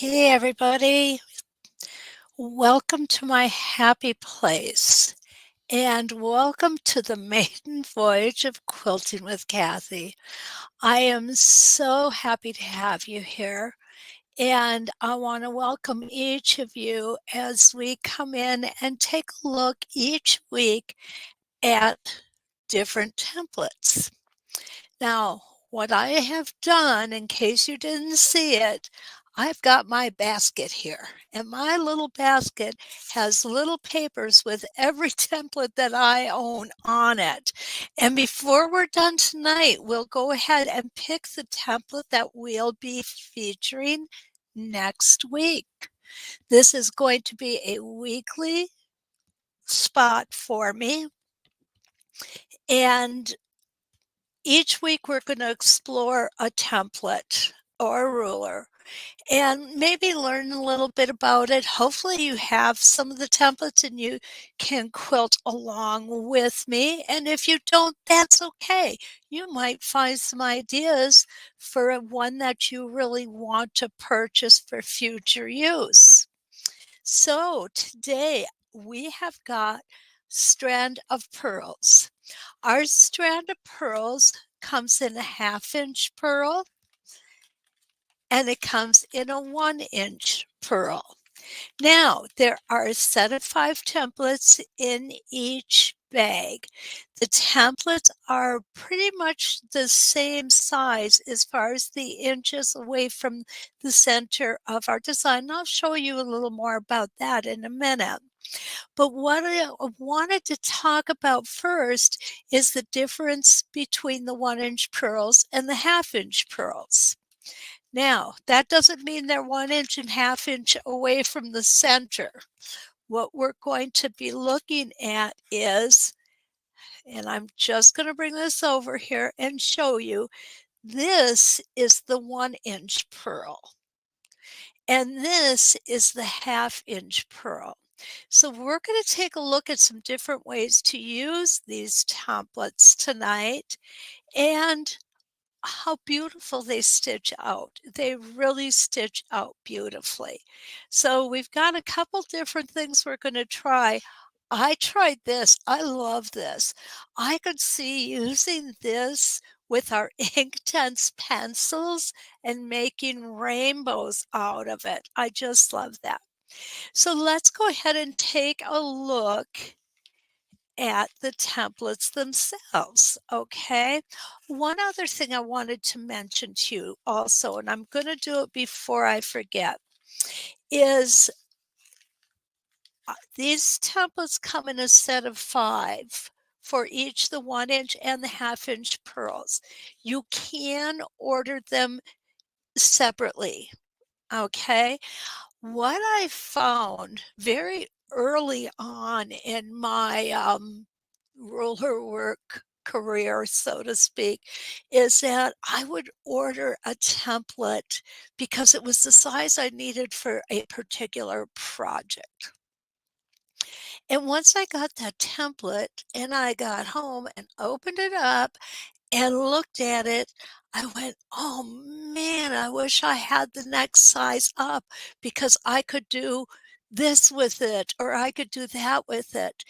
Hey everybody, welcome to my happy place and welcome to the maiden voyage of Quilting with Kathy. I am so happy to have you here and I want to welcome each of you as we come in and take a look each week at different templates. Now, what I have done, in case you didn't see it, I've got my basket here, and my little basket has little papers with every template that I own on it. And before we're done tonight, we'll go ahead and pick the template that we'll be featuring next week. This is going to be a weekly spot for me, and each week we're going to explore a template or a ruler and maybe learn a little bit about it. Hopefully you have some of the templates and you can quilt along with me. And if you don't, that's okay. You might find some ideas for one that you really want to purchase for future use. So today we have got Strand of Pearls. Our strand of pearls comes in a 1/2-inch pearl and it comes in a 1-inch pearl. Now, there are a set of 5 templates in each bag. The templates are pretty much the same size as far as the inches away from the center of our design. I'll show you a little more about that in a minute. But what I wanted to talk about first is the difference between the 1-inch pearls and the 1/2-inch pearls. Now, that doesn't mean they're 1 inch and 1/2 inch away from the center. What we're going to be looking at is, and I'm just going to bring this over here and show you, this is the 1-inch pearl. And this is the 1/2-inch pearl. So we're going to take a look at some different ways to use these templates tonight and how beautiful they stitch out. They really stitch out beautifully. So we've got a couple different things we're going to try. I tried this. I love this. I could see using this with our Inktense pencils and making rainbows out of it. I just love that. So let's go ahead and take a look at the templates themselves, okay? One other thing I wanted to mention to you also, and I'm going to do it before I forget, is these templates come in a set of 5 for each the 1-inch and the 1/2-inch pearls. You can order them separately, okay? What I found very early on in my ruler work career, so to speak, is that I would order a template because it was the size I needed for a particular project. And once I got that template and I got home and opened it up and looked at it, I went, "Oh man, I wish I had the next size up because I could do this with it or I could do that with it."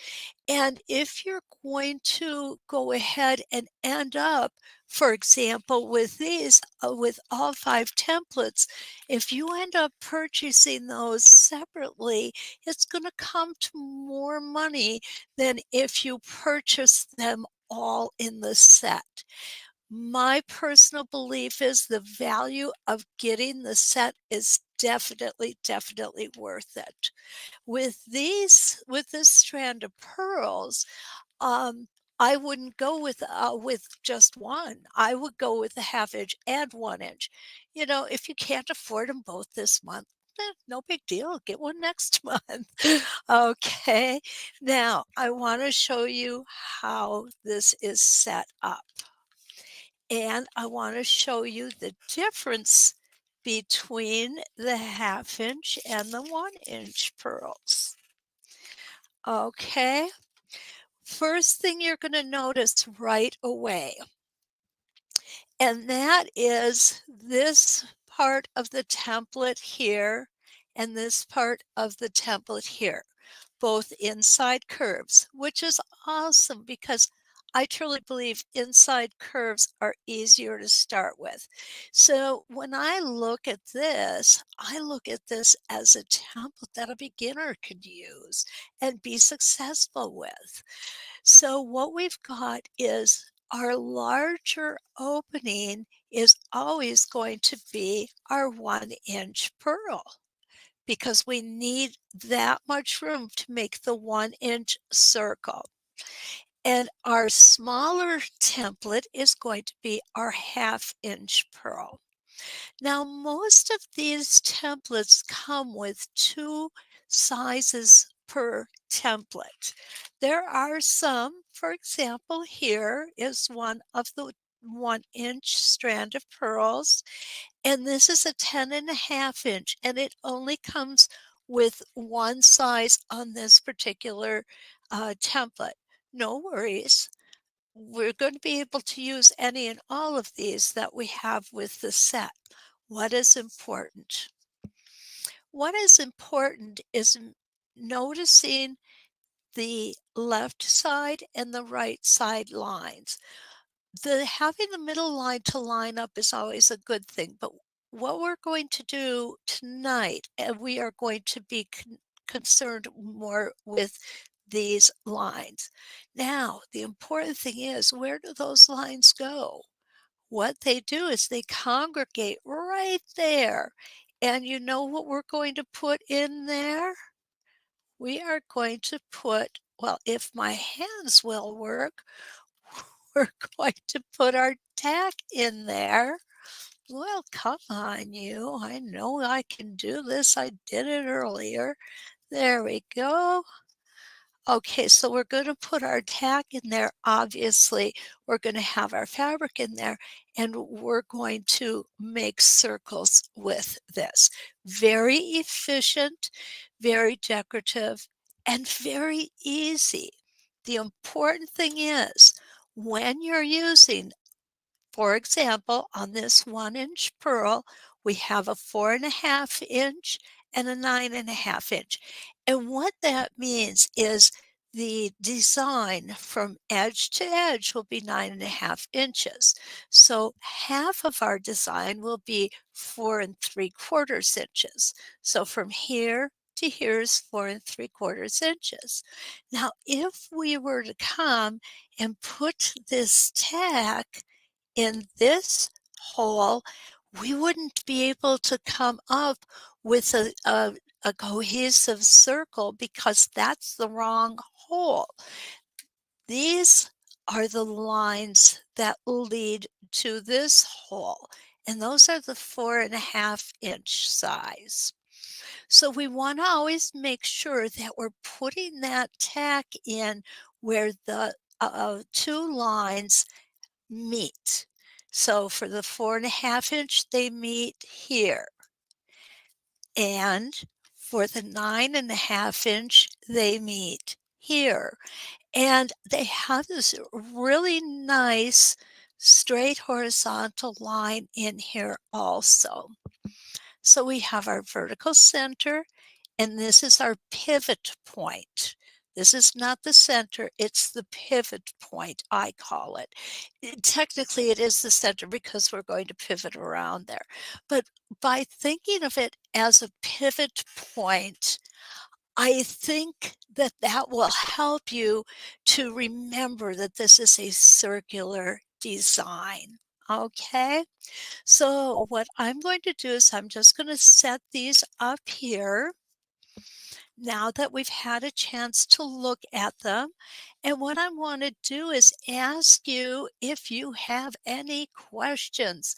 And if you're going to go ahead and end up, for example, with these, with all 5 templates, if you end up purchasing those separately, it's going to come to more money than if you purchase them all in the set. My personal belief is the value of getting the set is definitely, definitely worth it. With this strand of pearls, I wouldn't go with just one. I would go with a 1/2 inch and 1 inch. You know, if you can't afford them both this month, no big deal. Get one next month. Okay. Now, I want to show you how this is set up. And I want to show you the difference between the 1/2 inch and the 1-inch pearls. Okay. First thing you're going to notice right away, and that is this part of the template here and this part of the template here, both inside curves, which is awesome because I truly believe inside curves are easier to start with. So when I look at this, I look at this as a template that a beginner could use and be successful with. So what we've got is our larger opening is always going to be our 1-inch purl because we need that much room to make the 1-inch circle. And our smaller template is going to be our 1/2-inch purl. Now, most of these templates come with 2 sizes per template. There are some, for example, here is one of the 1-inch strand of pearls, and this is a 10.5 inch, and it only comes with one size on this particular template. No worries. We're going to be able to use any and all of these that we have with the set. What is important? What is important is noticing the left side and the right side lines. Having the middle line to line up is always a good thing, but what we're going to do tonight, and we are going to be concerned more with these lines. Now, the important thing is, where do those lines go? What they do is they congregate right there. And you know what we're going to put in there? We are going to put, well, if my hands will work, we're going to put our tack in there. Well, come on, you. I know I can do this. I did it earlier. There we go. Okay, so we're going to put our tack in there. Obviously, we're going to have our fabric in there, and we're going to make circles with this. Very efficient, very decorative, and very easy. The important thing is when you're using, for example, on this 1-inch purl, we have a 4.5 inch and a 9.5 inch. And what that means is the design from edge to edge will be 9.5 inches. So half of our design will be 4 3/4 inches. So from here to here is 4 3/4 inches. Now, if we were to come and put this tack in this hole, we wouldn't be able to come up with a cohesive circle because that's the wrong hole. These are the lines that lead to this hole, and those are the 4.5 inch size. So we want to always make sure that we're putting that tack in where the two lines meet. So for the 4.5 inch, they meet here. And for the 9.5 inch, they meet here. And they have this really nice straight horizontal line in here also. So we have our vertical center, and this is our pivot point. This is not the center, it's the pivot point, I call it. Technically, it is the center because we're going to pivot around there. But by thinking of it as a pivot point, I think that that will help you to remember that this is a circular design. Okay, so what I'm going to do is I'm just going to set these up here now that we've had a chance to look at them. And what I want to do is ask you if you have any questions.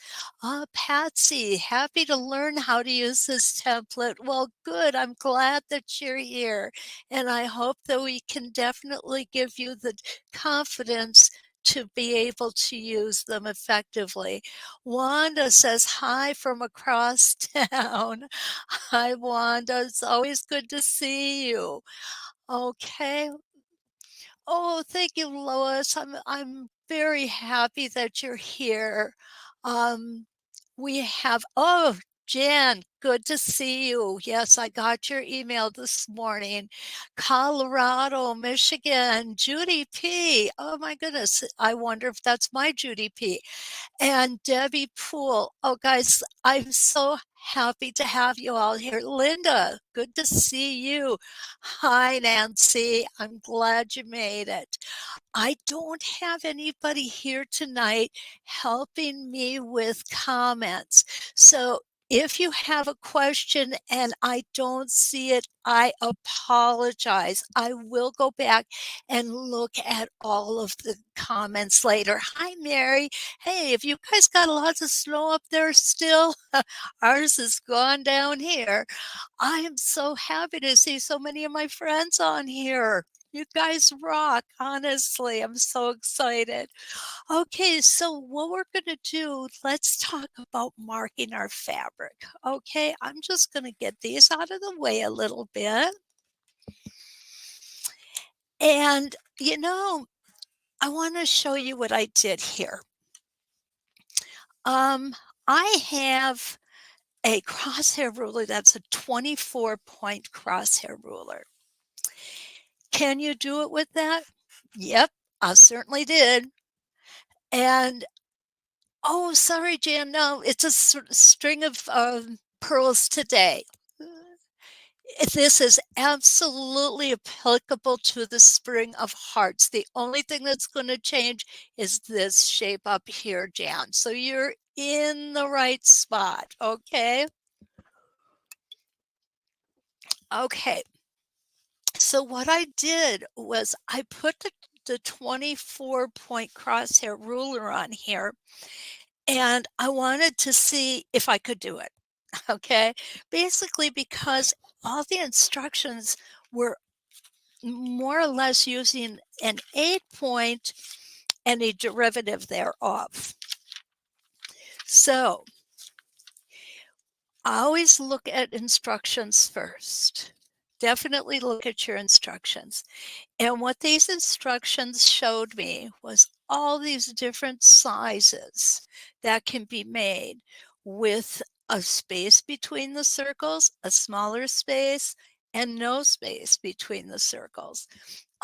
Patsy, happy to learn how to use this template. Well, good. I'm glad that you're here. And I hope that we can definitely give you the confidence to be able to use them effectively. Wanda says hi from across town. Hi, Wanda. It's always good to see you. Okay. Oh, thank you, Lois. I'm very happy that you're here. Um, we have, oh, Jan, good to see you. Yes, I got your email this morning. Colorado, Michigan, Judy P. Oh my goodness. I wonder if that's my Judy P. And Debbie Poole. Oh, guys, I'm so happy to have you all here. Linda, good to see you. Hi, Nancy. I'm glad you made it. I don't have anybody here tonight helping me with comments. So if you have a question and I don't see it, I apologize. I will go back and look at all of the comments later. Hi, Mary. Hey, have you guys got lots of snow up there still? Ours is gone down here. I am so happy to see so many of my friends on here. You guys rock, honestly. I'm so excited. Okay, so what we're going to do, let's talk about marking our fabric. Okay, I'm just going to get these out of the way a little bit. And, I want to show you what I did here. I have a crosshair ruler that's a 24-point crosshair ruler. Can you do it with that? Yep, I certainly did. And oh, sorry, Jan, no, it's a string of pearls today. This is absolutely applicable to the string of hearts. The only thing that's going to change is this shape up here, Jan. So you're in the right spot, okay? Okay. So what I did was I put the 24-point crosshair ruler on here, and I wanted to see if I could do it, okay? Basically because all the instructions were more or less using an 8-point and a derivative thereof. So I always look at instructions first. Definitely look at your instructions. And what these instructions showed me was all these different sizes that can be made with a space between the circles, a smaller space, and no space between the circles.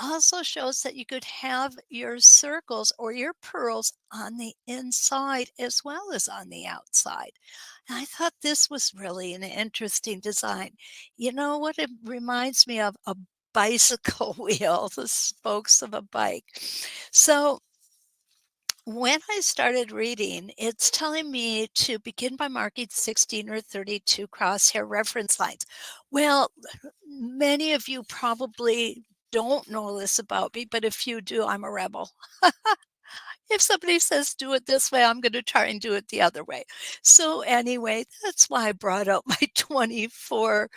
Also shows that you could have your circles or your pearls on the inside as well as on the outside. And I thought this was really an interesting design. You know what it reminds me of? A bicycle wheel, the spokes of a bike. So when I started reading, it's telling me to begin by marking 16 or 32 crosshair reference lines. Well, many of you probably don't know this about me, but if you do, I'm a rebel. If somebody says do it this way, I'm going to try and do it the other way. So anyway, that's why I brought out my 24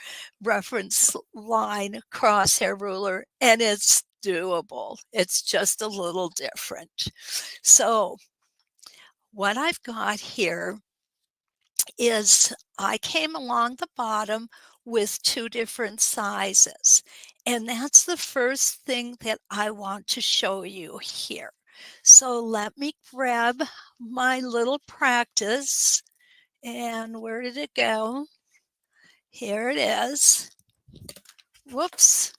reference line crosshair ruler, and it's doable. It's just a little different. So what I've got here is I came along the bottom with 2 different sizes. And that's the first thing that I want to show you here. So let me grab my little practice. And where did it go? Here it is. Whoops.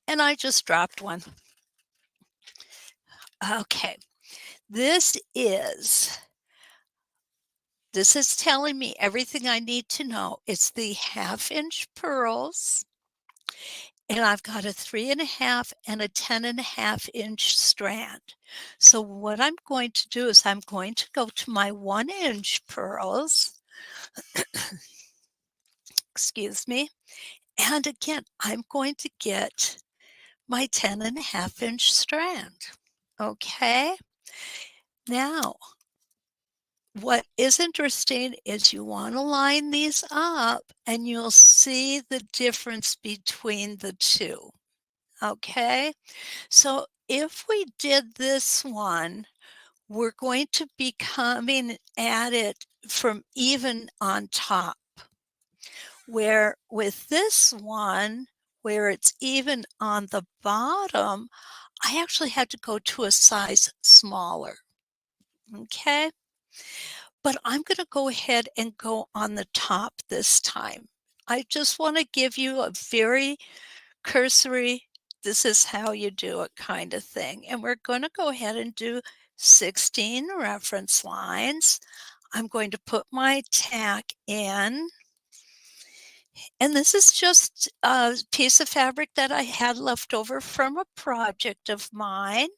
And I just dropped one. Okay. This is telling me everything I need to know. It's the 1/2-inch pearls. And I've got a 3.5 and a 10.5-inch strand. So what I'm going to do is I'm going to go to my 1-inch pearls. Excuse me. And again, I'm going to get my 10.5-inch strand. Okay. Now, what is interesting is you want to line these up and you'll see the difference between the two. Okay. So if we did this one, we're going to be coming at it from even on top. Where with this one, where it's even on the bottom, I actually had to go to a size smaller. Okay. but I'm gonna go ahead and go on the top this time. I just wanna give you a very cursory, this is how you do it kind of thing, and we're gonna go ahead and do 16 reference lines. I'm going to put my tack in, and this is just a piece of fabric that I had left over from a project of mine.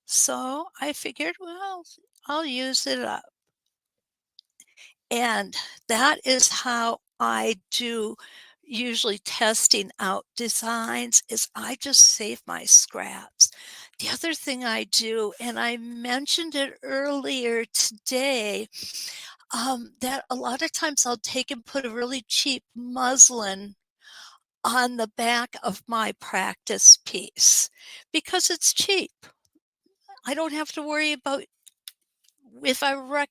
So I figured, well, I'll use it up. And that is how I do usually testing out designs is I just save my scraps. The other thing I do, and I mentioned it earlier today, that a lot of times I'll take and put a really cheap muslin on the back of my practice piece because it's cheap. I don't have to worry about if I wreck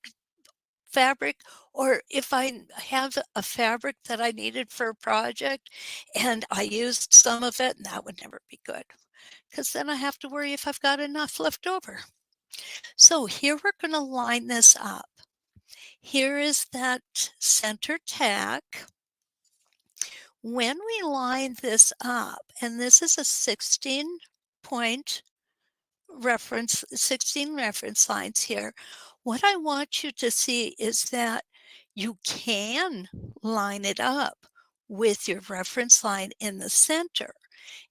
fabric or if I have a fabric that I needed for a project and I used some of it, and that would never be good because then I have to worry if I've got enough left over. So here we're going to line this up. Here is that center tack. When we line this up, and this is a 16 point reference, 16 reference lines here. What I want you to see is that you can line it up with your reference line in the center.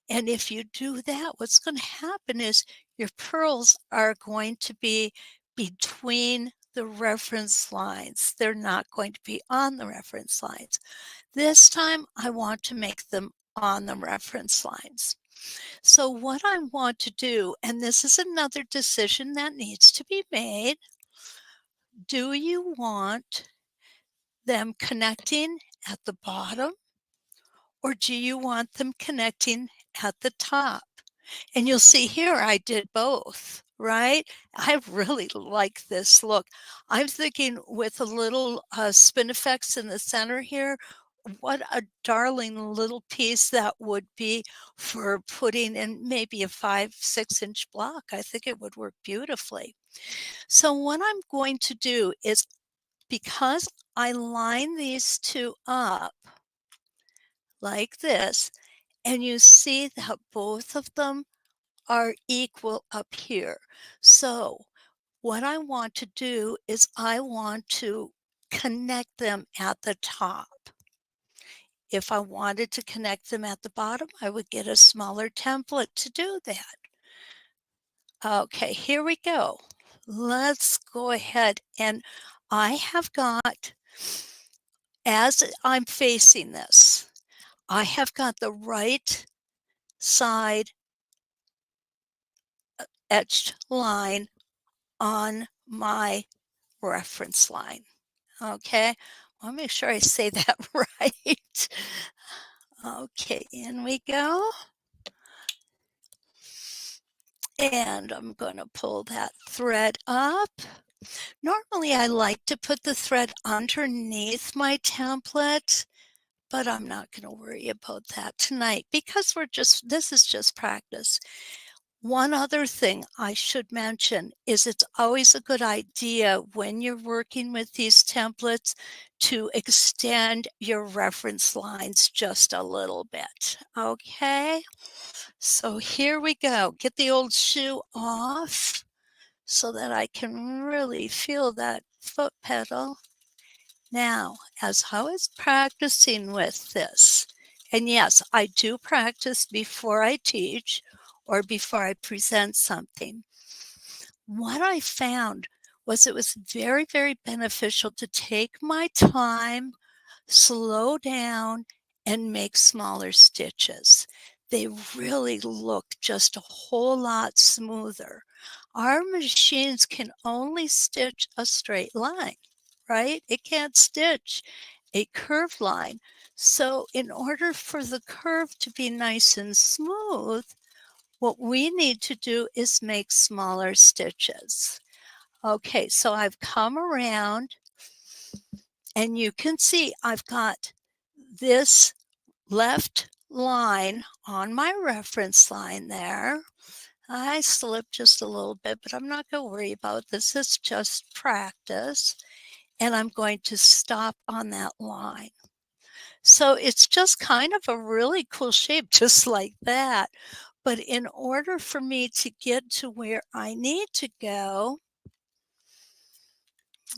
And if you do that, what's going to happen is your pearls are going to be between the reference lines. They're not going to be on the reference lines. This time I want to make them on the reference lines. So what I want to do, and this is another decision that needs to be made, do you want them connecting at the bottom or do you want them connecting at the top? And you'll see here I did both, right? I really like this look. I'm thinking with a little spin effects in the center here, what a darling little piece that would be for putting in maybe a 5-6 inch block. I think it would work beautifully. So what I'm going to do is, because I line these two up like this, and you see that both of them are equal up here. So what I want to do is I want to connect them at the top. If I wanted to connect them at the bottom, I would get a smaller template to do that. Okay, here we go. Let's go ahead, and I have got, as I'm facing this, I have got the right side etched line on my reference line. Okay, I'll make sure I say that right. Okay, in we go. And I'm going to pull that thread up. Normally I like to put the thread underneath my template, but I'm not going to worry about that tonight because this is just practice. One other thing I should mention is it's always a good idea when you're working with these templates to extend your reference lines just a little bit, okay? So here we go. Get the old shoe off so that I can really feel that foot pedal. Now, as I was practicing with this, and yes, I do practice before I teach or before I present something, what I found was it was very, very beneficial to take my time, slow down, and make smaller stitches. They really look just a whole lot smoother. Our machines can only stitch a straight line, right? It can't stitch a curved line. So in order for the curve to be nice and smooth, what we need to do is make smaller stitches. Okay, so I've come around and you can see I've got this left line on my reference line there. I slipped just a little bit, but I'm not gonna worry about this. It's just practice, and I'm going to stop on that line. So it's just kind of a really cool shape, just like that. But in order for me to get to where I need to go,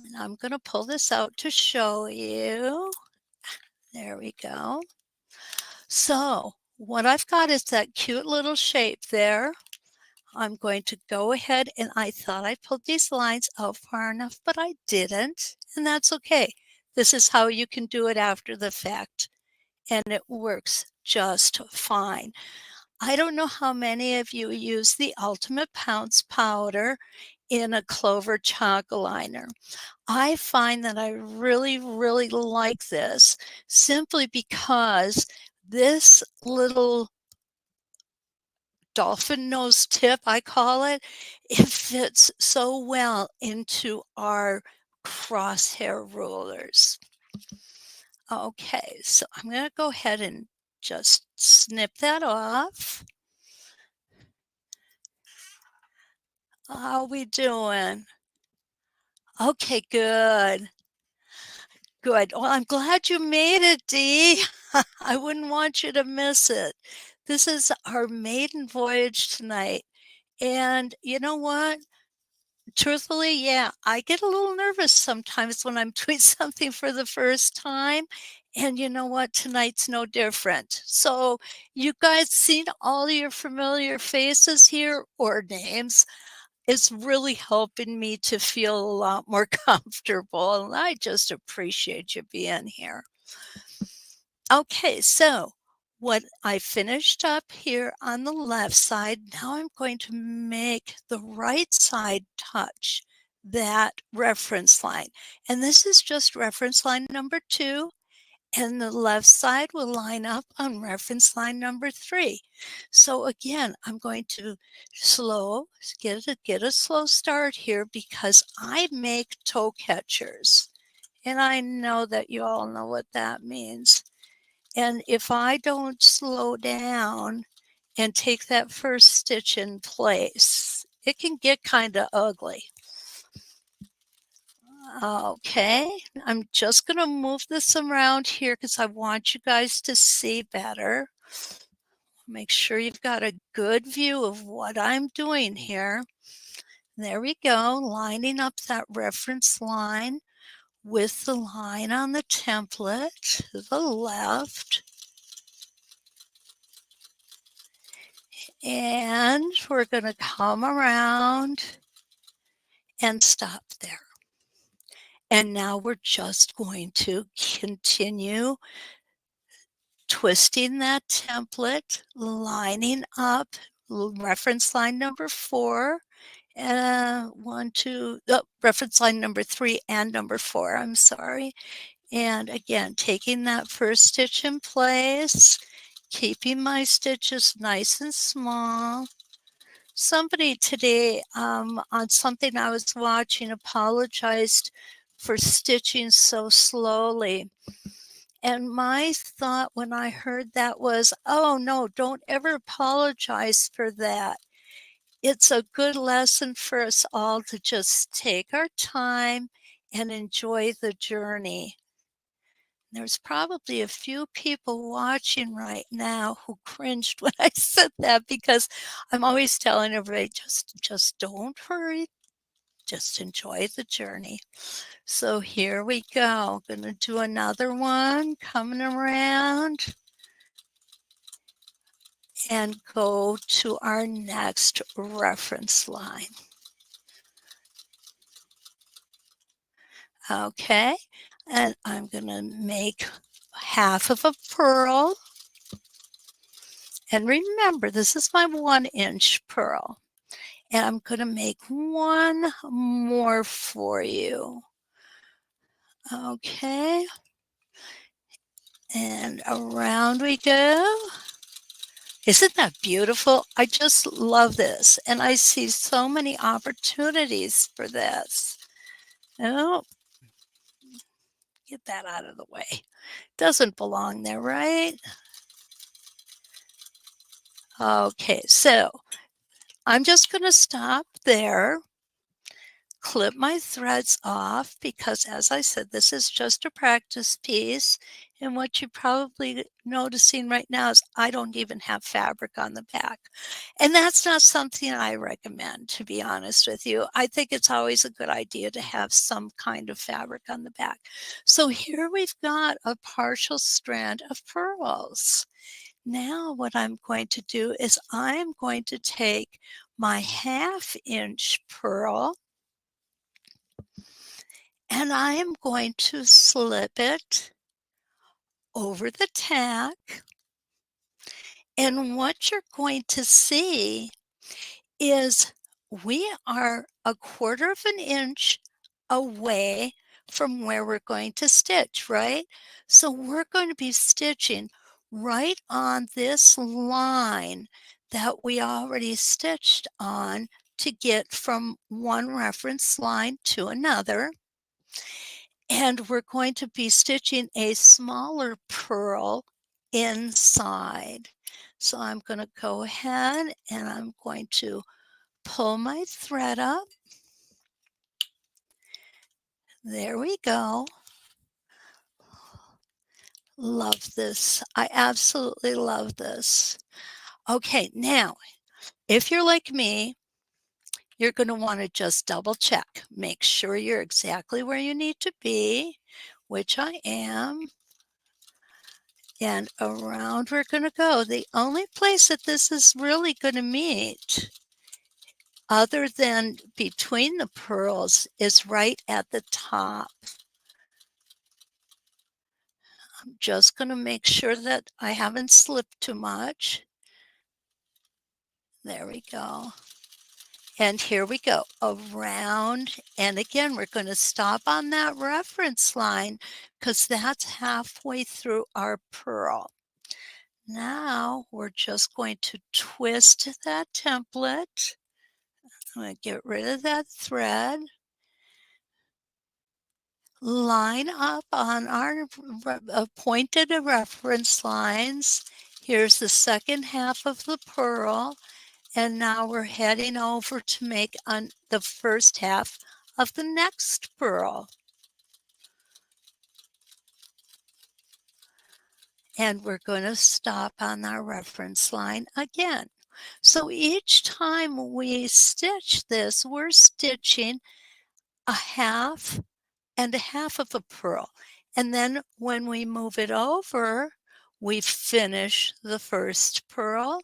and I'm gonna pull this out to show you. There we go. So what I've got is that cute little shape there. I'm going to go ahead, and I thought I pulled these lines out far enough, but I didn't, and that's okay. This is how you can do it after the fact, and it works just fine. I don't know how many of you use the Ultimate Pounce powder in a clover chalk liner. I find that I really, really like this simply because this little dolphin nose tip, I call it, it fits so well into our crosshair rulers. Okay, so I'm going to go ahead and just snip that off. How we doing? Okay, good. Good. Well, I'm glad you made it, Dee. I wouldn't want you to miss it. This is our maiden voyage tonight. And you know what? Truthfully, yeah, I get a little nervous sometimes when I'm doing something for the first time. And you know what? Tonight's no different. So, you guys seen all your familiar faces here or names? It's really helping me to feel a lot more comfortable. And I just appreciate you being here. Okay, so what I finished up here on the left side, now I'm going to make the right side touch that reference line. And this is just reference line number 2, and the left side will line up on reference line number 3. So again, I'm going to get a slow start here because I make toe catchers. And I know that you all know what that means. And if I don't slow down and take that first stitch in place, it can get kind of ugly. Okay, I'm just going to move this around here because I want you guys to see better. Make sure you've got a good view of what I'm doing here. There we go, lining up that reference line with the line on the template to the left. And we're going to come around and stop there. And now we're just going to continue twisting that template, lining up reference line number 4, reference line number 3 and number 4, I'm sorry. And again, taking that first stitch in place, keeping my stitches nice and small. Somebody today on something I was watching apologized for stitching so slowly. And my thought when I heard that was, oh no, don't ever apologize for that. It's a good lesson for us all to just take our time and enjoy the journey. There's probably a few people watching right now who cringed when I said that because I'm always telling everybody, just don't hurry, just enjoy the journey. So here we go. Gonna do another one, coming around and go to our next reference line. Okay, and I'm gonna make half of a purl. And remember, this is my 1-inch purl. And I'm going to make one more for you. Okay. And around we go. Isn't that beautiful? I just love this. And I see so many opportunities for this. Oh, get that out of the way. Doesn't belong there, right? Okay, so I'm just going to stop there, clip my threads off because, as I said, this is just a practice piece. And what you're probably noticing right now is I don't even have fabric on the back. And that's not something I recommend, to be honest with you. I think it's always a good idea to have some kind of fabric on the back. So here we've got a partial strand of pearls. Now what I'm going to do is I'm going to take my 1/2 inch pearl and I am going to slip it over the tack. And what you're going to see is we are 1/4 of an inch away from where we're going to stitch, right? So we're going to be stitching right on this line that we already stitched on to get from one reference line to another. And we're going to be stitching a smaller purl inside. So I'm going to go ahead and I'm going to pull my thread up. There we go. Love this. I absolutely love this. Okay, now, if you're like me, you're going to want to just double check. Make sure you're exactly where you need to be, which I am. And around we're going to go. The only place that this is really going to meet, other than between the pearls, is right at the top. I'm just going to make sure that I haven't slipped too much. There we go. And here we go, around. And again, we're going to stop on that reference line because that's halfway through our purl. Now we're just going to twist that template. I'm going to get rid of that thread. Line up on our pointed reference lines. Here's the second half of the purl. And now we're heading over to make on the first half of the next purl. And we're going to stop on our reference line again. So each time we stitch this, we're stitching a half and a half of a purl. And then when we move it over, we finish the first purl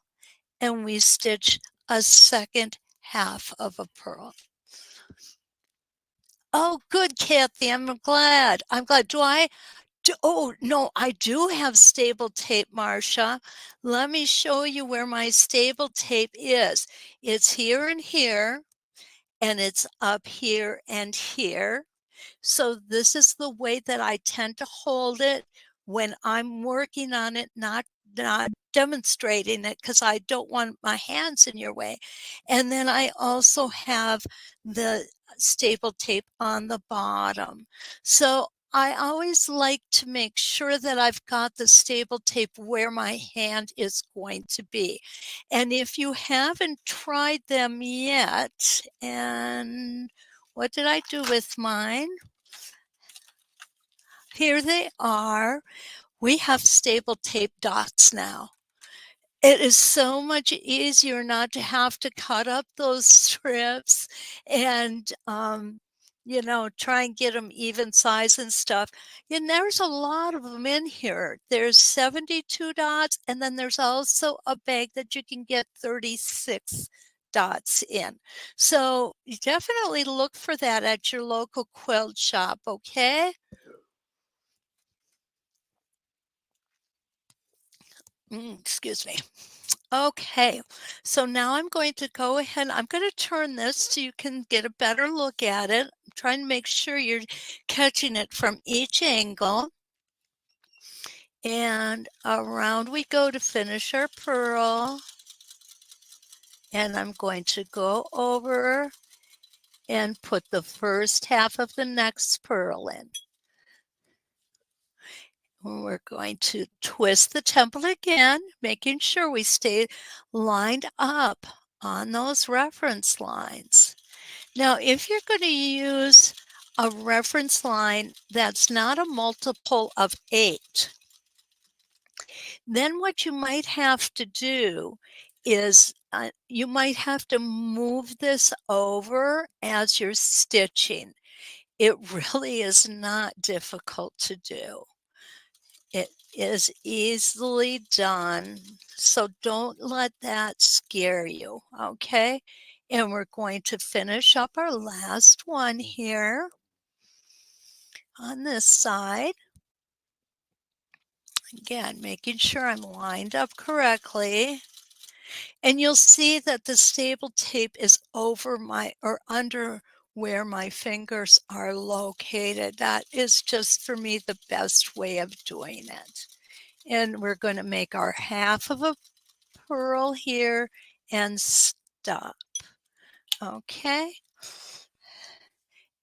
and we stitch a second half of a purl. Oh, good, Kathy. I'm glad. I'm glad. Oh, no, I do have stable tape, Marcia. Let me show you where my stable tape is. It's here and here, and it's up here and here. So this is the way that I tend to hold it when I'm working on it, not demonstrating it because I don't want my hands in your way. And then I also have the staple tape on the bottom. So I always like to make sure that I've got the staple tape where my hand is going to be. And if you haven't tried them yet, and what did I do with mine? Here they are. We have staple tape dots now. It is so much easier not to have to cut up those strips and, try and get them even size and stuff. And there's a lot of them in here. There's 72 dots, and then there's also a bag that you can get 36 dots in. So you definitely look for that at your local quilt shop, okay? Excuse me. Okay, so now I'm going to go ahead, I'm going to turn this so you can get a better look at it. I'm trying to make sure you're catching it from each angle. And around we go to finish our purl. And I'm going to go over and put the first half of the next purl in. We're going to twist the template again, making sure we stay lined up on those reference lines. Now, if you're going to use a reference line that's not a multiple of 8, then what you might have to do is you might have to move this over as you're stitching. It really is not difficult to do. It is easily done, so don't let that scare you, okay? And we're going to finish up our last one here on this side. Again, making sure I'm lined up correctly. And you'll see that the staple tape is over my or under where my fingers are located. That is just for me the best way of doing it. And we're going to make our half of a purl here and stop. Okay.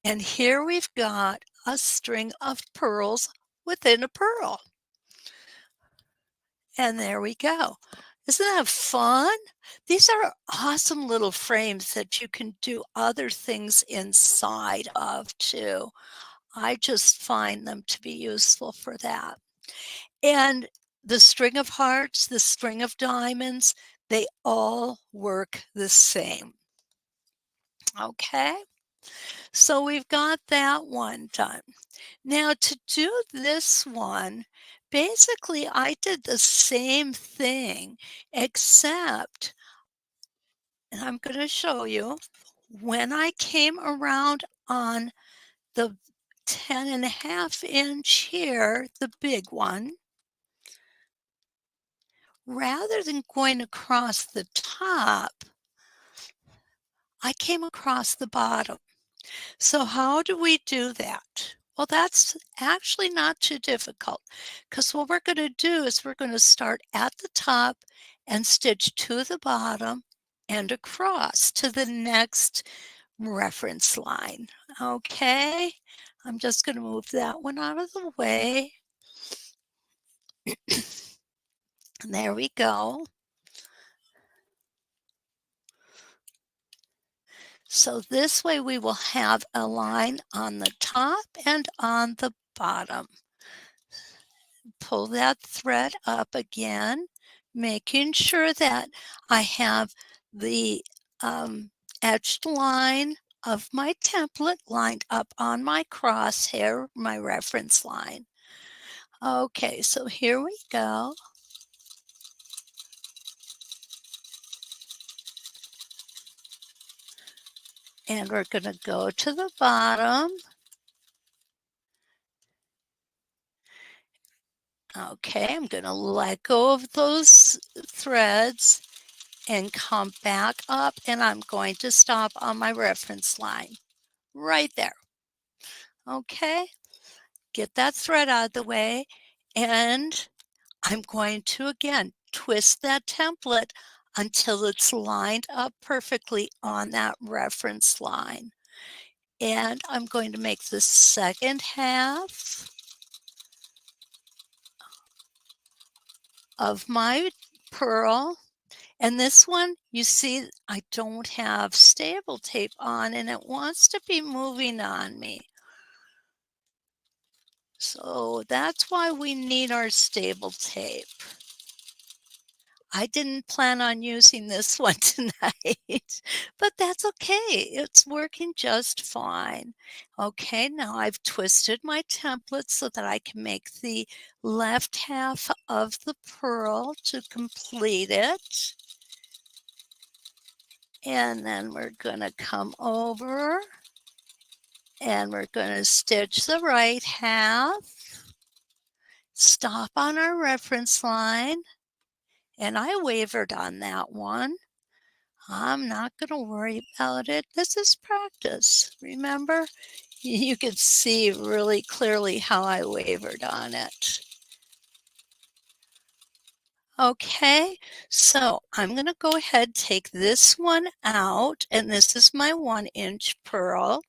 And here we've got a string of pearls within a purl. And there we go. Isn't that fun? These are awesome little frames that you can do other things inside of too. I just find them to be useful for that. And the string of hearts, the string of diamonds, they all work the same. Okay, so we've got that one done. Now to do this one, basically I did the same thing, except, and I'm going to show you, when I came around on the 10.5 inch here, the big one, rather than going across the top, I came across the bottom. So how do we do that? Well, that's actually not too difficult, because what we're going to do is we're going to start at the top and stitch to the bottom and across to the next reference line. Okay, I'm just going to move that one out of the way. There we go. So this way we will have a line on the top and on the bottom. Pull that thread up again, making sure that I have the edged line of my template lined up on my crosshair, my reference line. Okay, so here we go. And we're going to go to the bottom. Okay, I'm going to let go of those threads and come back up, and I'm going to stop on my reference line right there. Okay, get that thread out of the way, and I'm going to again twist that template until it's lined up perfectly on that reference line. And I'm going to make the second half of my purl. And this one, you see, I don't have staple tape on, and it wants to be moving on me. So that's why we need our staple tape. I didn't plan on using this one tonight, but that's okay. It's working just fine. Okay, now I've twisted my template so that I can make the left half of the purl to complete it. And then we're going to come over and we're going to stitch the right half, stop on our reference line, and I wavered on that one. I'm not going to worry about it. This is practice. Remember, you could see really clearly how I wavered on it. Okay, so I'm going to go ahead, take this one out, and this is my 1-inch purl.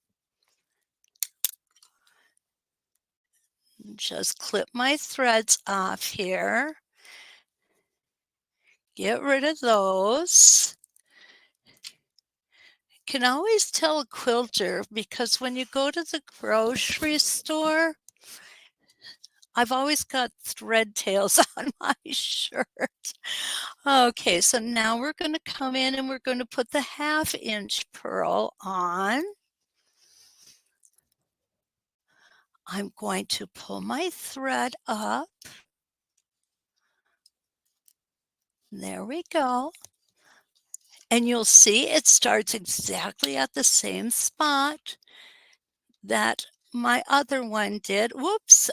Just clip my threads off here. Get rid of those. can always tell a quilter because when you go to the grocery store, I've always got thread tails on my shirt. Okay, so now we're going to come in and we're going to put the 1/2 inch purl on. I'm going to pull my thread up. There we go. And you'll see it starts exactly at the same spot that my other one did. Whoops.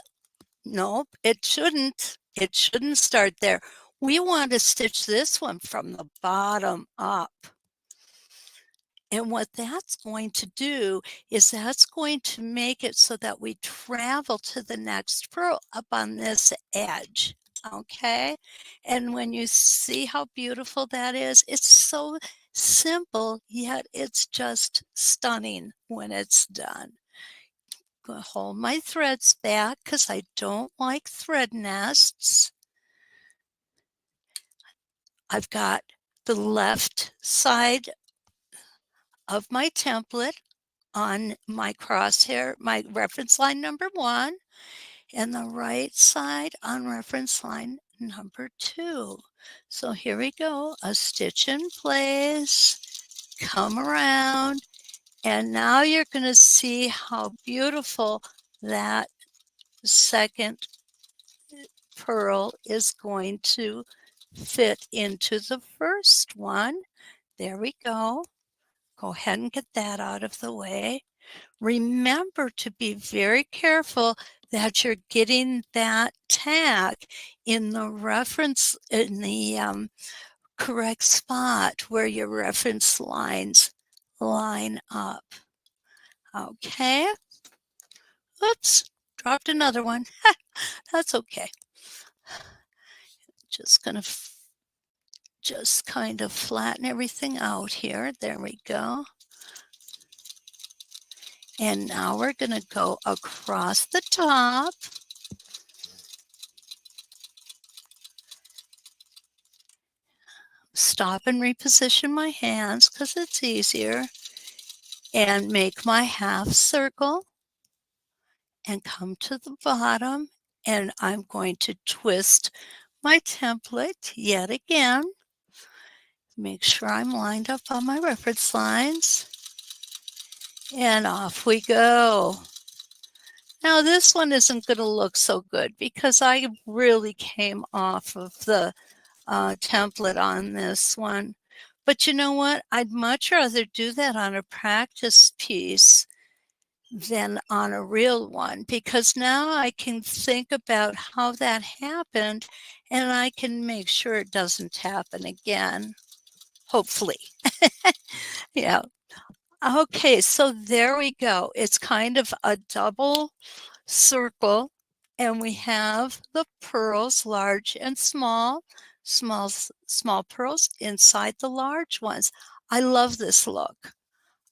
Nope, it shouldn't. It shouldn't start there. We want to stitch this one from the bottom up. And what that's going to do is that's going to make it so that we travel to the next purl up on this edge. Okay. And when you see how beautiful that is, it's so simple, yet it's just stunning when it's done. I'm going to hold my threads back because I don't like thread nests. I've got the left side of my template on my crosshair, my reference line number 1, and the right side on reference line number 2. So here we go, a stitch in place, come around, and now you're going to see how beautiful that second purl is going to fit into the first one. There we go. Go ahead and get that out of the way. Remember to be very careful that you're getting that tag in the reference, in the correct spot where your reference lines line up. Okay. Oops, dropped another one. That's okay. Just going to just kind of flatten everything out here. There we go. And now we're going to go across the top. Stop and reposition my hands because it's easier. And make my 1/2 circle and come to the bottom. And I'm going to twist my template yet again. Make sure I'm lined up on my reference lines. And off we go. Now this one isn't going to look so good because I really came off of the template on this one. But you know what? I'd much rather do that on a practice piece than on a real one because now I can think about how that happened and I can make sure it doesn't happen again. Hopefully. Yeah. Okay, so there we go. It's kind of a double circle, and we have the pearls, large and small, small pearls inside the large ones. I love this look.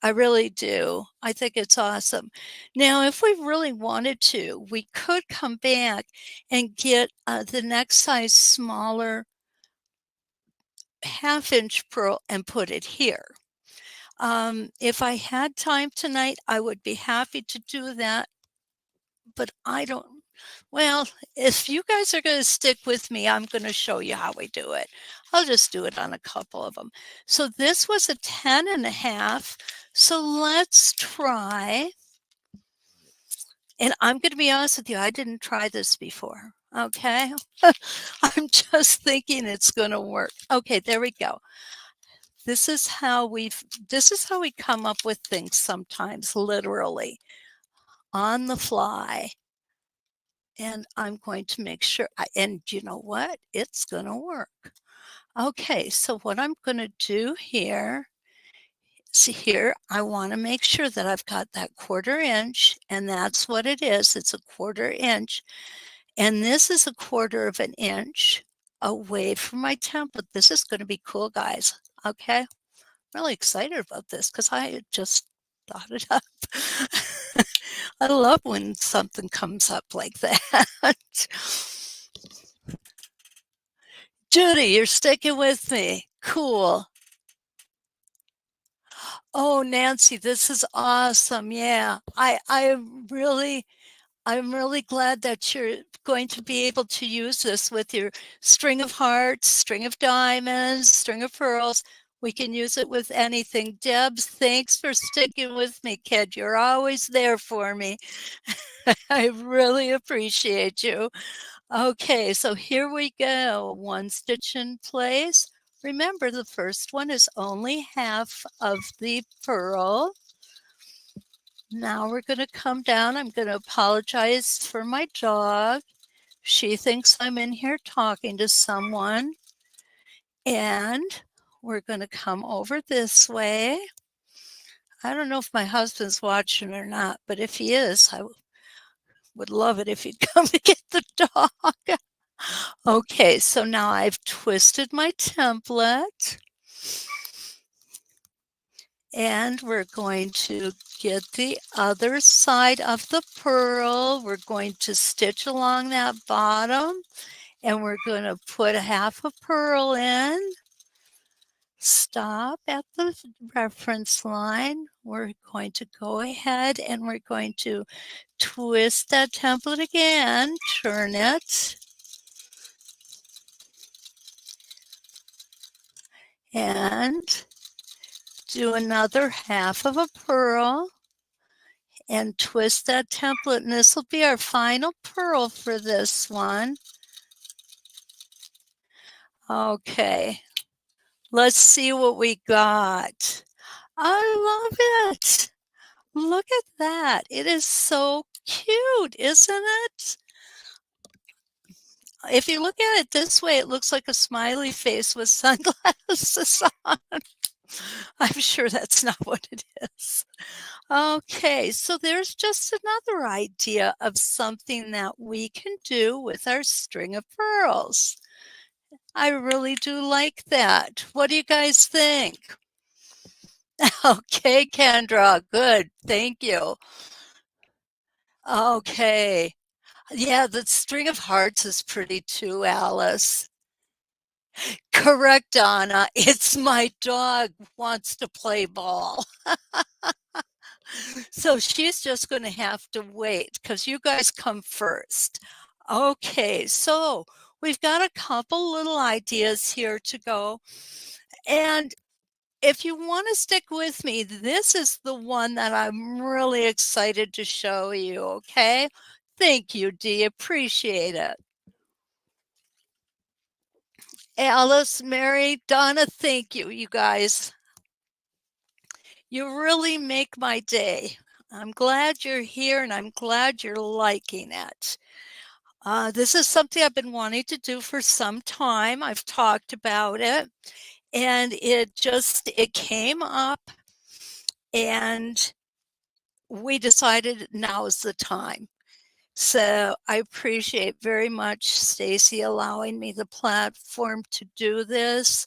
I really do. I think it's awesome. Now, if we really wanted to, we could come back and get the next size smaller 1/2 inch pearl and put it here. If I had time tonight, I would be happy to do that, but I don't. Well, if you guys are going to stick with me, I'm going to show you how we do it. I'll just do it on a couple of them. So this was a 10.5. So let's try. And I'm going to be honest with you, I didn't try this before. Okay. I'm just thinking it's going to work. Okay, there we go. This is how we come up with things sometimes, literally on the fly. And I'm going to make sure, and you know what? It's going to work. Okay, so what I'm going to do here, see here, I want to make sure that I've got that 1/4 inch, and that's what it is. It's a 1/4 inch. And this is a 1/4 of an inch away from my template. This is going to be cool, guys. Okay, I'm really excited about this because I just thought it up. I love when something comes up like that. Judy, you're sticking with me. Cool. Oh, Nancy, this is awesome. Yeah. I'm really glad that you're going to be able to use this with your string of hearts, string of diamonds, string of pearls. We can use it with anything. Debs, thanks for sticking with me, kid. You're always there for me. I really appreciate you. Okay, so here we go. One stitch in place. Remember, the first one is only half of the pearl. Now we're going to come down. I'm going to apologize for my dog. She thinks I'm in here talking to someone. And we're going to come over this way. I don't know if my husband's watching or not, but if he is, I would love it if he'd come to get the dog. Okay, so now I've twisted my template. And we're going to get the other side of the pearl. We're going to stitch along that bottom, and we're going to put a half a pearl in. Stop at the reference line. We're going to go ahead and we're going to twist that template again, turn it, and do another half of a pearl and twist that template, and this will be our final pearl for this one. Okay, let's see what we got. I love it. Look at that. It is so cute, isn't it? If you look at it this way, it looks like a smiley face with sunglasses on. I'm sure that's not what it is. Okay, so there's just another idea of something that we can do with our string of pearls. I really do like that. What do you guys think? Okay, Kendra, good. Thank you. Okay. Yeah, the string of hearts is pretty too, Alice. Correct, Donna. It's my dog wants to play ball. So she's just going to have to wait because you guys come first. Okay, so we've got a couple little ideas here to go. And if you want to stick with me, this is the one that I'm really excited to show you, okay? Thank you, Dee. Appreciate it. Alice, Mary, Donna, thank you, you guys. You really make my day. I'm glad you're here and I'm glad you're liking it. This is something I've been wanting to do for some time. I've talked about it and it came up and we decided now is the time. So I appreciate very much Stacy allowing me the platform to do this.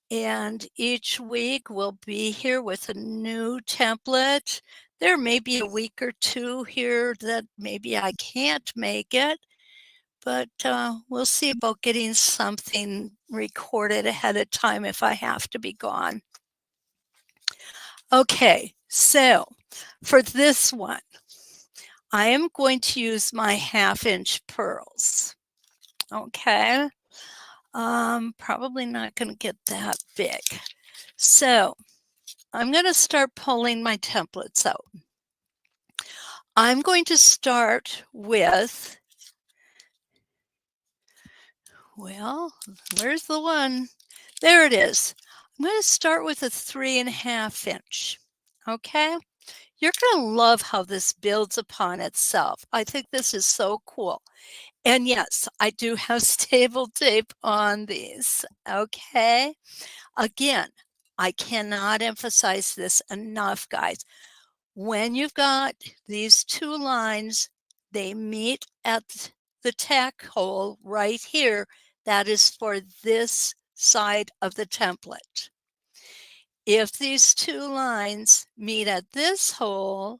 And each week we'll be here with a new template. There may be a week or two here that maybe I can't make it, but we'll see about getting something recorded ahead of time if I have to be gone. Okay, so for this one, I am going to use my 1/2-inch pearls. Okay, probably not going to get that big. So I'm going to start pulling my templates out. I'm going to start with, well, where's the one? There it is. I'm going to start with a 3.5 inch. Okay, you're going to love how this builds upon itself. I think this is so cool. And yes, I do have staple tape on these. Okay, again, I cannot emphasize this enough, guys. When you've got these two lines, they meet at the tack hole right here. That is for this side of the template. If these two lines meet at this hole,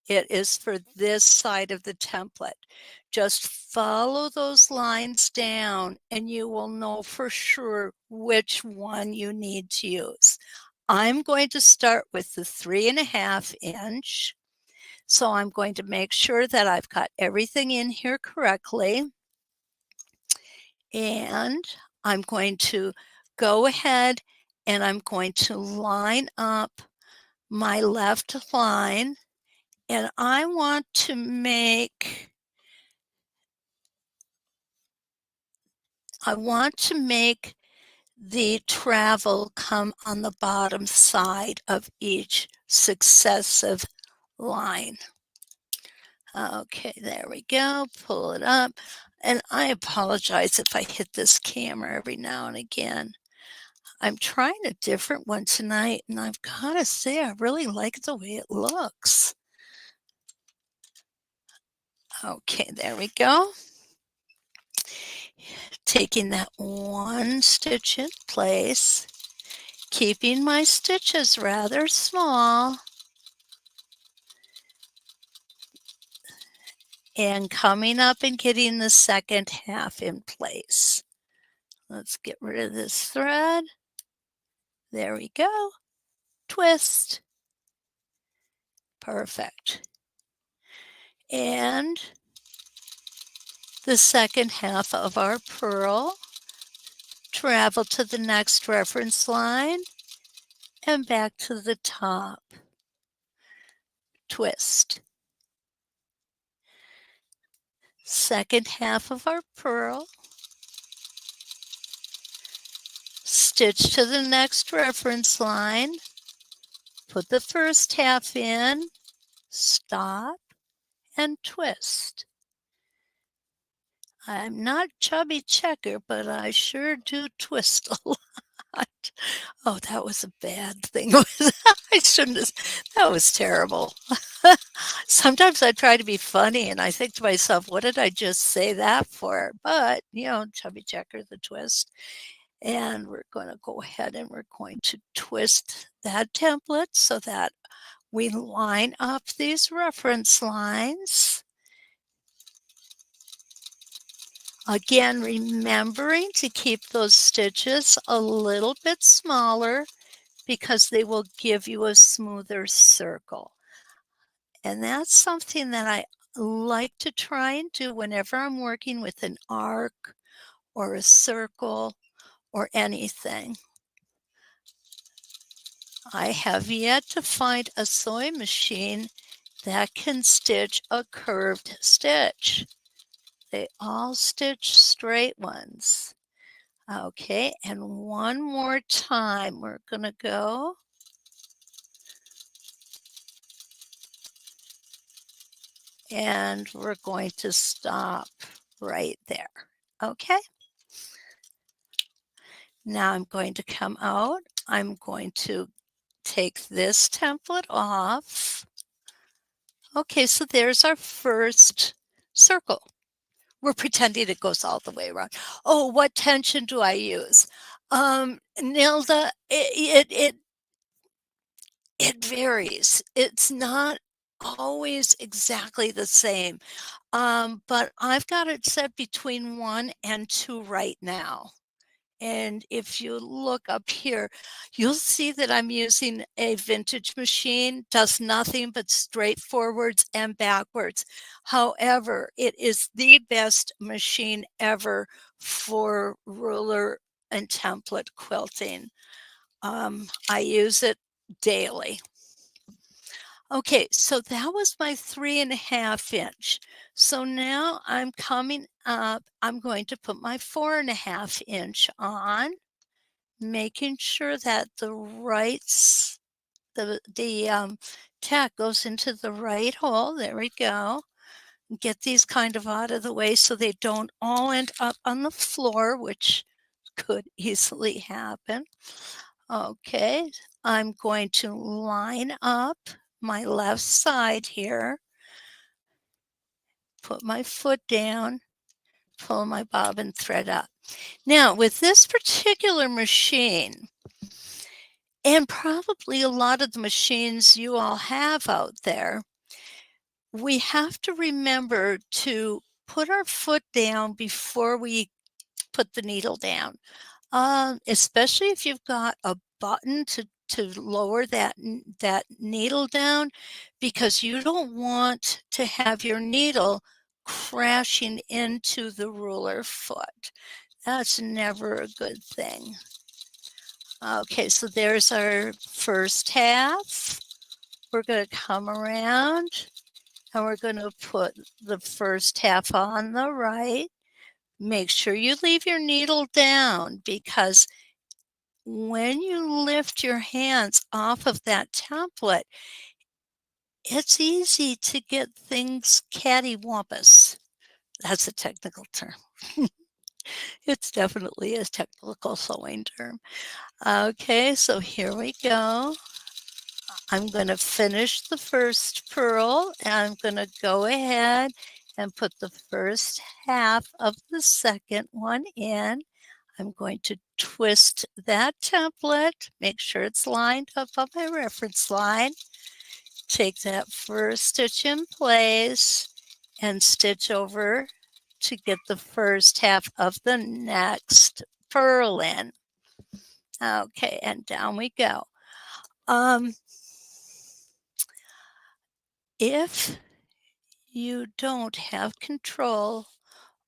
it is for this side of the template. Just follow those lines down and you will know for sure which one you need to use. I'm going to start with the 3.5 inch. So I'm going to make sure that I've got everything in here correctly. And I'm going to go ahead and I'm going to line up my left line, and I want to make the travel come on the bottom side of each successive line. Okay, there we go. Pull it up. And I apologize if I hit this camera every now and again. I'm trying a different one tonight, and I've got to say, I really like the way it looks. Okay, there we go. Taking that one stitch in place, keeping my stitches rather small, and coming up and getting the second half in place. Let's get rid of this thread. There we go. Twist. Perfect. And the second half of our purl, travel to the next reference line and back to the top. Twist. Second half of our purl, stitch to the next reference line, put the first half in, stop, and twist. I'm not chubby checker, but I sure do twist a lot. Oh, that was a bad thing. I shouldn't have, that was terrible. Sometimes I try to be funny and I think to myself, what did I just say that for? But, chubby checker, the twist. And we're going to go ahead and we're going to twist that template so that we line up these reference lines. Again, remembering to keep those stitches a little bit smaller because they will give you a smoother circle. And that's something that I like to try and do whenever I'm working with an arc or a circle or anything. I have yet to find a sewing machine that can stitch a curved stitch. They all stitch straight ones. Okay, and one more time, we're going to go. And we're going to stop right there. Okay. Now I'm going to come out. I'm going to take this template off. Okay, so there's our first circle. We're pretending it goes all the way around. Oh, what tension do I use? Nilda, it varies. It's not always exactly the same. But I've got it set between 1 and 2 right now. And if you look up here, you'll see that I'm using a vintage machine, does nothing but straight forwards and backwards. However, it is the best machine ever for ruler and template quilting. I use it daily. Okay, so that was my 3.5 inch. So now I'm coming up, I'm going to put my 4.5 inch on, making sure that the tack goes into the right hole. There we go. Get these kind of out of the way so they don't all end up on the floor, which could easily happen. Okay, I'm going to line up my left side here, put my foot down, pull my bobbin thread up. Now, with this particular machine, and probably a lot of the machines you all have out there, we have to remember to put our foot down before we put the needle down, especially if you've got a button to to lower that needle down, because you don't want to have your needle crashing into the ruler foot. That's never a good thing. Okay, so there's our first half. We're going to come around and we're going to put the first half on the right. Make sure you leave your needle down, because when you lift your hands off of that template, it's easy to get things cattywampus. That's a technical term. It's definitely a technical sewing term. Okay, so here we go. I'm going to finish the first purl, and I'm going to go ahead and put the first half of the second one in. I'm going to twist that template, make sure it's lined up on my reference line. Take that first stitch in place and stitch over to get the first half of the next purl in. Okay, and down we go. If you don't have control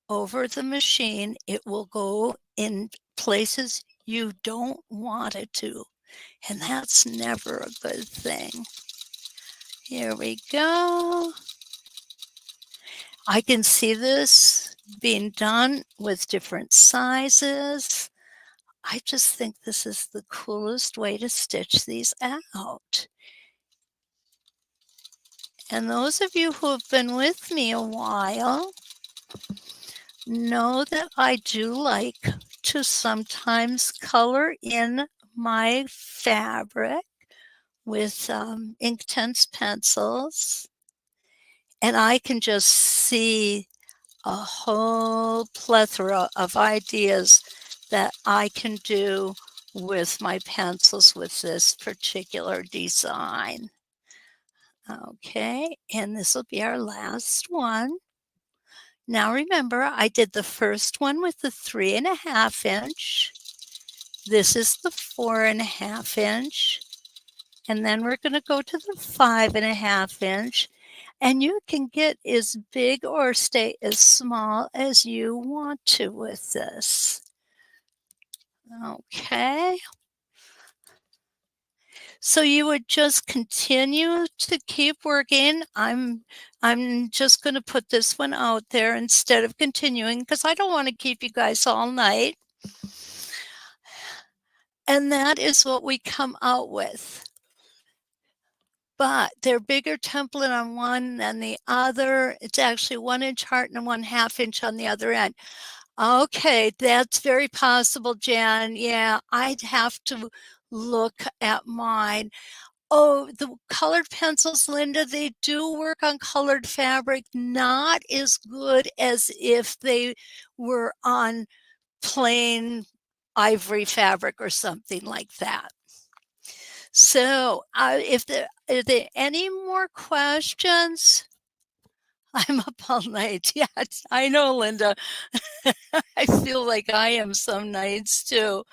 over the machine, it will go in places you don't want it to, and that's never a good thing. Here we go. I can see this being done with different sizes. I just think this is the coolest way to stitch these out. And those of you who have been with me a while know that I do like to sometimes color in my fabric with Inktense pencils. And I can just see a whole plethora of ideas that I can do with my pencils with this particular design. Okay, and this will be our last one. Now remember, I did the first one with the 3.5 inch. This is the 4.5 inch. And then we're going to go to the 5.5 inch. And you can get as big or stay as small as you want to with this. Okay. So you would just continue to keep working. I'm just going to put this one out there instead of continuing, because I don't want to keep you guys all night. And that is what we come out with. But they're bigger template on one than the other. It's actually 1 inch heart and 1/2 inch on the other end. Okay, that's very possible, Jan. Yeah, I'd have to look at mine. Oh, the colored pencils, Linda, they do work on colored fabric, not as good as if they were on plain ivory fabric or something like that. So are there any more questions? I'm up all night. Yes, I know, Linda. I feel like I am some nights too.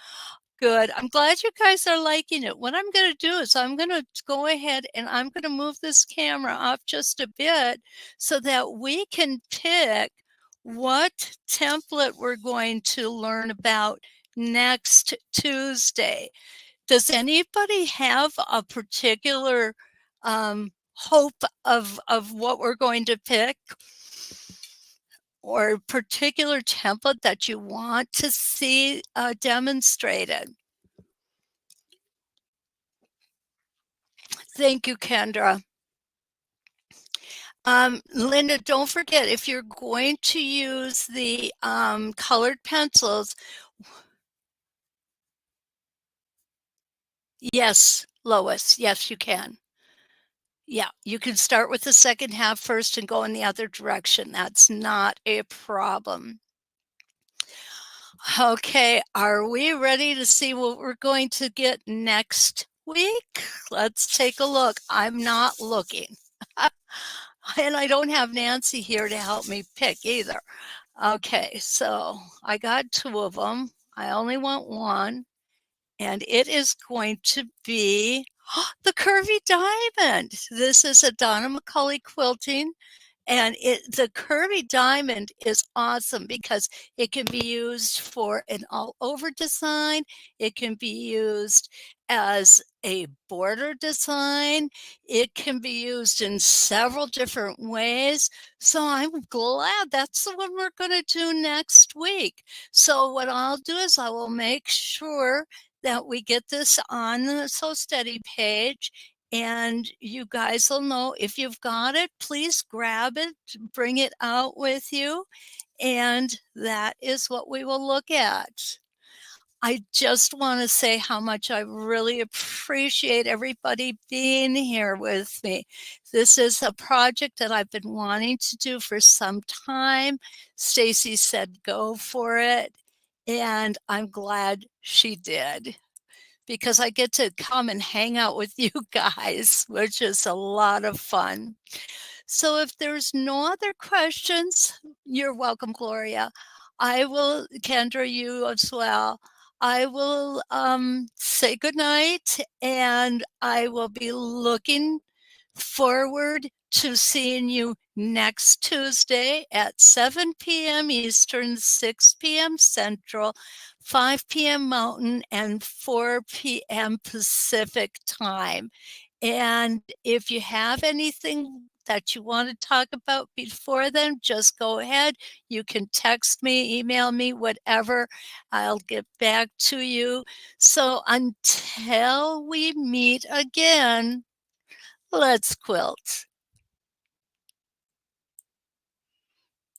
Good. I'm glad you guys are liking it. What I'm going to do is I'm going to go ahead and I'm going to move this camera up just a bit so that we can pick what template we're going to learn about next Tuesday. Does anybody have a particular hope of what we're going to pick, or a particular template that you want to see demonstrated? Thank you, Kendra. Linda, don't forget, if you're going to use the colored pencils, yes, Lois, yes, you can. Yeah, you can start with the second half first and go in the other direction. That's not a problem. Okay, are we ready to see what we're going to get next week? Let's take a look. I'm not looking. And I don't have Nancy here to help me pick either. Okay, so I got 2 of them. I only want one. and it is going to be the Curvy Diamond. This is a Donna McCulley quilting, and the Curvy Diamond is awesome because it can be used for an all-over design. It can be used as a border design. It can be used in several different ways. So I'm glad that's the one we're going to do next week. So what I'll do is I will make sure that we get this on the So Steady page, and you guys will know if you've got it, please grab it, bring it out with you, and that is what we will look at. I just want to say how much I really appreciate everybody being here with me. This is a project that I've been wanting to do for some time. Stacy said go for it, and I'm glad she did, because I get to come and hang out with you guys, which is a lot of fun. So if there's no other questions, you're welcome, Gloria. I will, Kendra, you as well. I will say goodnight, and I will be looking forward to seeing you next Tuesday at 7 p.m. Eastern, 6 p.m. Central, 5 p.m. Mountain, and 4 p.m. Pacific time. And if you have anything that you want to talk about before then, just go ahead. You can text me, email me, whatever. I'll get back to you. So until we meet again, let's quilt.